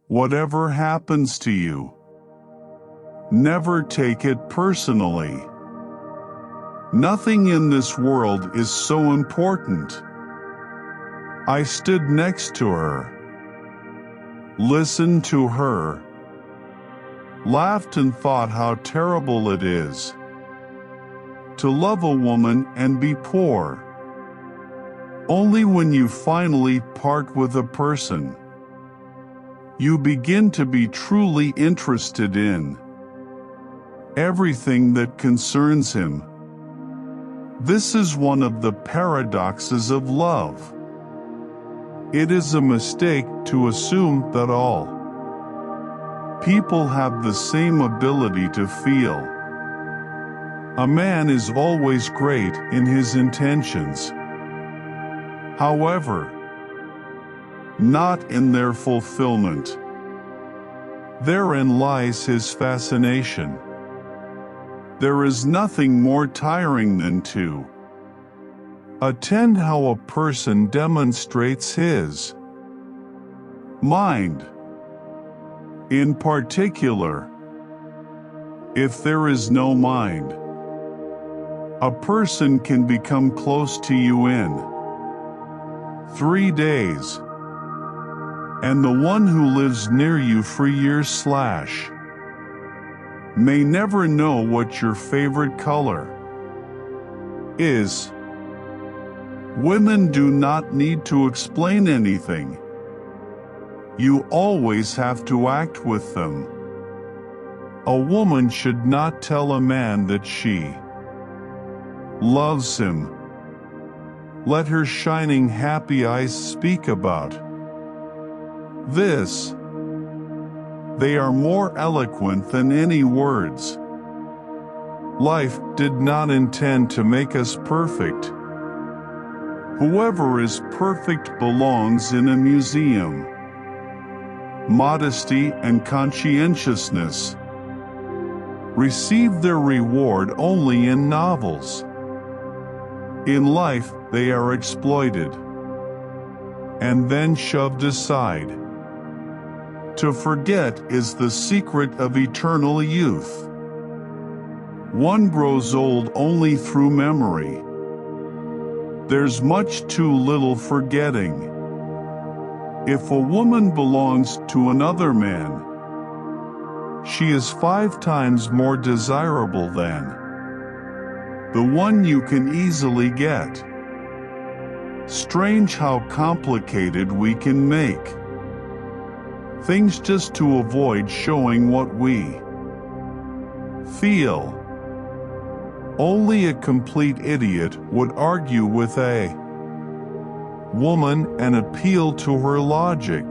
Whatever happens to you, never take it personally. Nothing in this world is so important. I stood next to her, listened to her, laughed and thought how terrible it is to love a woman and be poor. Only when you finally part with a person, you begin to be truly interested in everything that concerns him. This is one of the paradoxes of love. It is a mistake to assume that all people have the same ability to feel. A man is always great in his intentions, however, not in their fulfillment. Therein lies his fascination. There is nothing more tiring than to attend how a person demonstrates his mind. In particular, if there is no mind, a person can become close to you in 3 days, and the one who lives near you for years may never know what your favorite color is. Women do not need to explain anything. You always have to act with them. A woman should not tell a man that she loves him. Let her shining happy eyes speak about this. They are more eloquent than any words. Life did not intend to make us perfect. Whoever is perfect belongs in a museum. Modesty and conscientiousness receive their reward only in novels. In life, they are exploited and then shoved aside. To forget is the secret of eternal youth. One grows old only through memory. There's much too little forgetting. If a woman belongs to another man, she is 5 times more desirable than the one you can easily get. Strange how complicated we can make things just to avoid showing what we feel. Only a complete idiot would argue with a woman and appeal to her logic.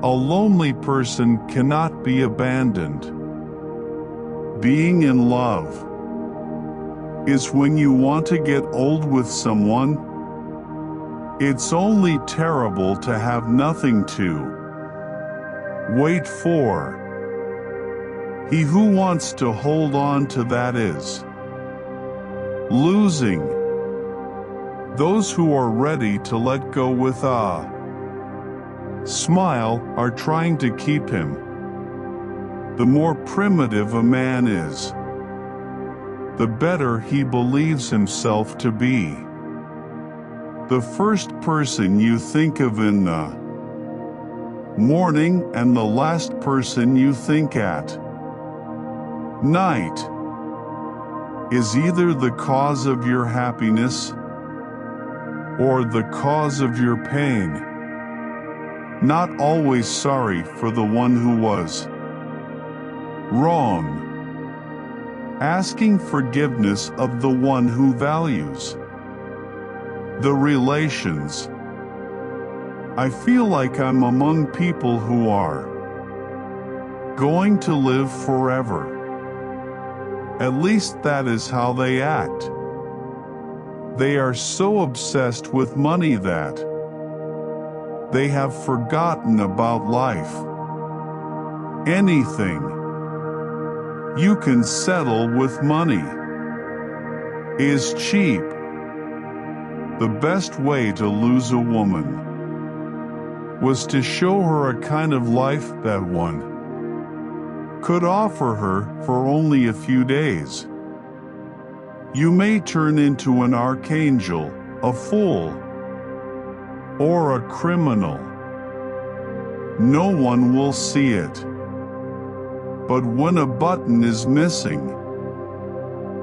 A lonely person cannot be abandoned. Being in love is when you want to get old with someone. It's only terrible to have nothing to wait for. He who wants to hold on to that is losing. Those who are ready to let go with a smile are trying to keep him. The more primitive a man is, the better he believes himself to be. The first person you think of in the morning and the last person you think at night is either the cause of your happiness or the cause of your pain. Not always sorry for the one who was wrong. Asking forgiveness of the one who values the relations. I feel like I'm among people who are going to live forever. At least that is how they act. They are so obsessed with money that they have forgotten about life. Anything you can settle with money is cheap. The best way to lose a woman was to show her a kind of life that one could offer her for only a few days. You may turn into an archangel, a fool, or a criminal. No one will see it. But when a button is missing,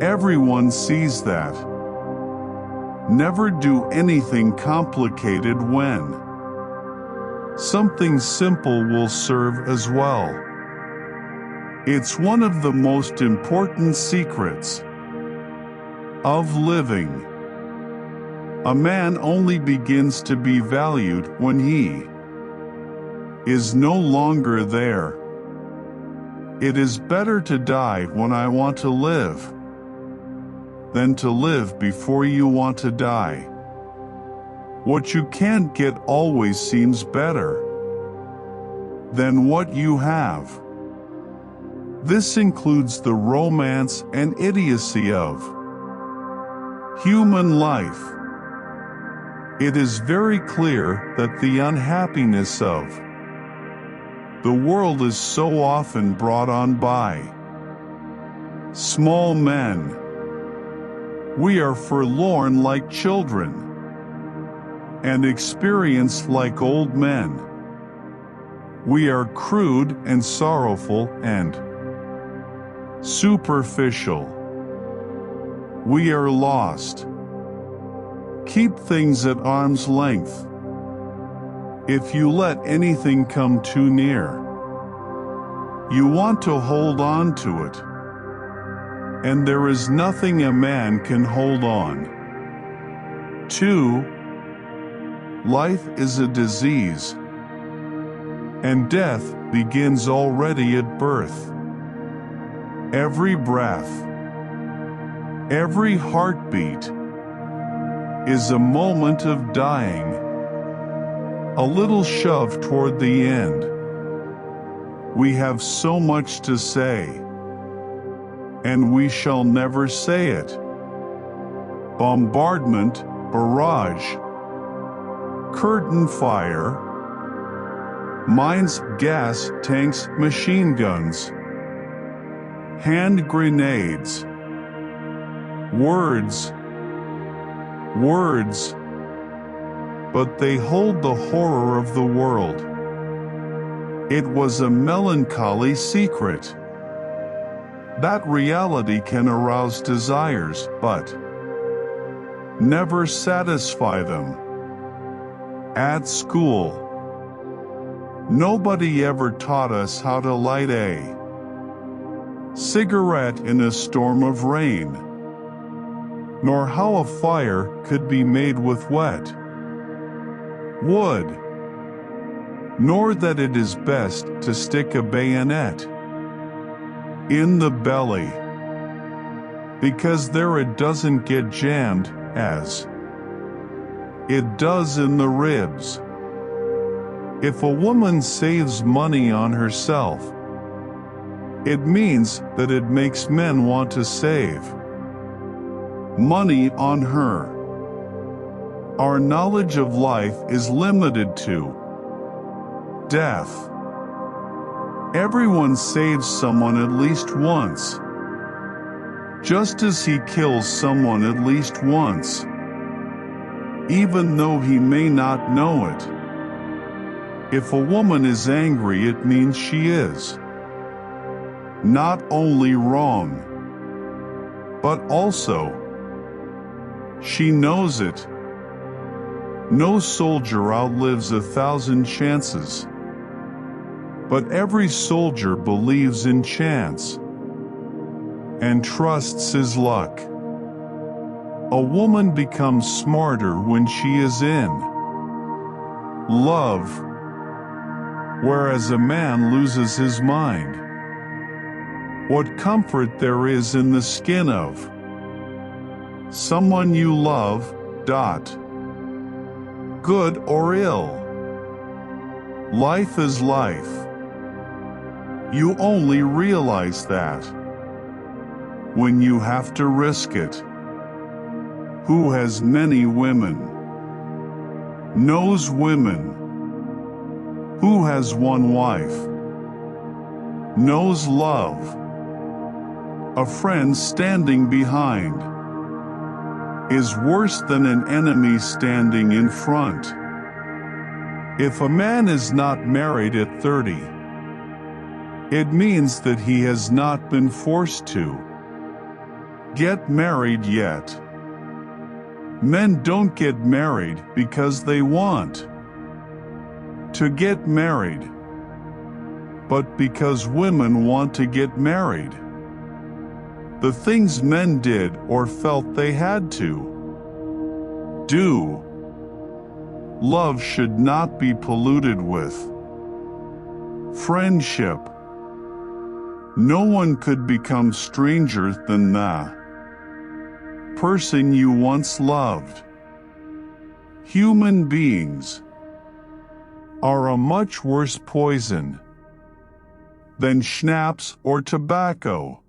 everyone sees that. Never do anything complicated when something simple will serve as well. It's one of the most important secrets of living. A man only begins to be valued when he is no longer there. It is better to die when I want to live than to live before you want to die. What you can't get always seems better than what you have. This includes the romance and idiocy of human life. It is very clear that the unhappiness of the world is so often brought on by small men. We are forlorn like children and experienced like old men. We are crude and sorrowful and superficial. We are lost. Keep things at arm's length. If you let anything come too near, you want to hold on to it. And there is nothing a man can hold on to. Life is a disease, and death begins already at birth. Every breath, every heartbeat is a moment of dying, a little shove toward the end. We have so much to say, and we shall never say it. Bombardment, barrage, curtain fire, mines, gas tanks, machine guns, hand grenades, words, but they hold the horror of the world. It was a melancholy secret. That reality can arouse desires, but never satisfy them. At school, nobody ever taught us how to light a cigarette in a storm of rain, nor how a fire could be made with wet wood, nor that it is best to stick a bayonet in the belly, because there it doesn't get jammed as it does in the ribs. If a woman saves money on herself, it means that it makes men want to save money on her. Our knowledge of life is limited to death. Everyone saves someone at least once, just as he kills someone at least once, even though he may not know it. If a woman is angry, it means she is not only wrong, but also she knows it. No soldier outlives 1,000 chances, but every soldier believes in chance and trusts his luck. A woman becomes smarter when she is in love, whereas a man loses his mind. What comfort there is in the skin of someone you love, good or ill. Life is life. You only realize that when you have to risk it. Who has many women knows women Who has one wife, knows love, a friend standing behind, is worse than an enemy standing in front. If a man is not married at 30, it means that he has not been forced to get married yet. Men don't get married because they want to get married, but because women want to get married. The things men did or felt they had to do. Love should not be polluted with friendship. No one could become stranger than the person you once loved. Human beings are a much worse poison than schnapps or tobacco.